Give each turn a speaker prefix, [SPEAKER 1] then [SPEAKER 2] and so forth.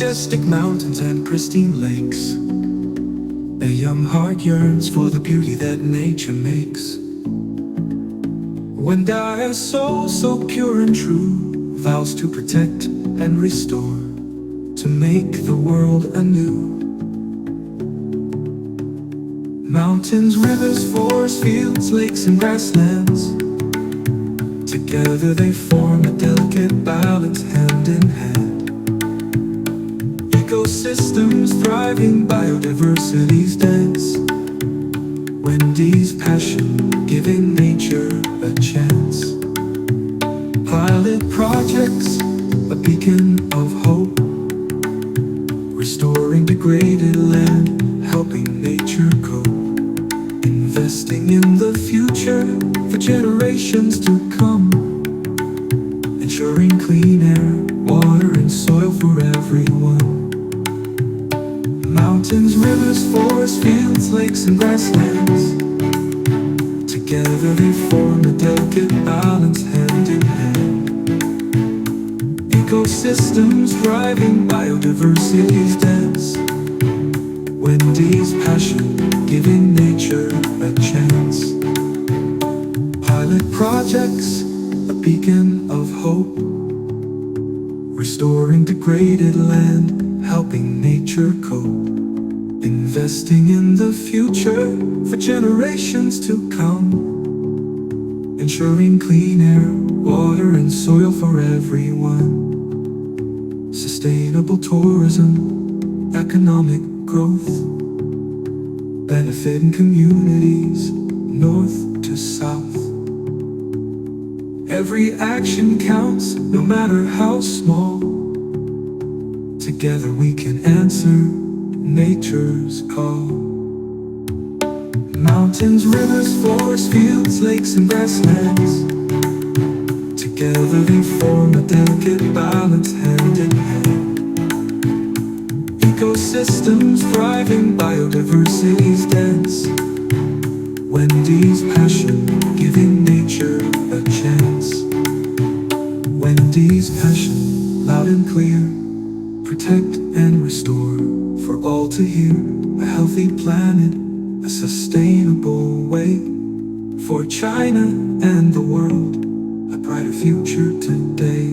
[SPEAKER 1] majestic mountains and pristine lakes. A young heart yearns for the beauty that nature makes. When dire soul so pure and true vows to protect and restore, to make the world anew. Mountains, rivers, forests, fields, lakes, and grasslands, together they form a delicate balance, hand in hand. Ecosystems thriving, biodiversity's dance. Wendy's passion, giving nature a chance. Pilot projects, a beacon of hope, restoring degraded land, helping nature cope. Investing in the future for generations to come, ensuring clean air, water, and soil for everyone. Mountains, rivers, forests, fields, lakes, and grasslands, together they form a delicate balance, hand in hand. Ecosystems thriving, biodiversity's dance. Wendy's passion, giving nature a chance. Pilot projects, a beacon of hope, restoring degraded land, helping nature cope. Investing in the future for generations to come, ensuring clean air, water, and soil for everyone. Sustainable tourism, economic growth, benefiting communities north to south. Every action counts, no matter how small. Together we can answer nature's call. Mountains, rivers, forests, fields, lakes, and grasslands, together they form a delicate balance, hand in hand. Ecosystems thriving, biodiversity's dance. Wendy's passion, giving nature a chance. Wendy's passion, loud and clear, protect and restore, for all to hear. A healthy planet, a sustainable way, for China and the world, a brighter future today.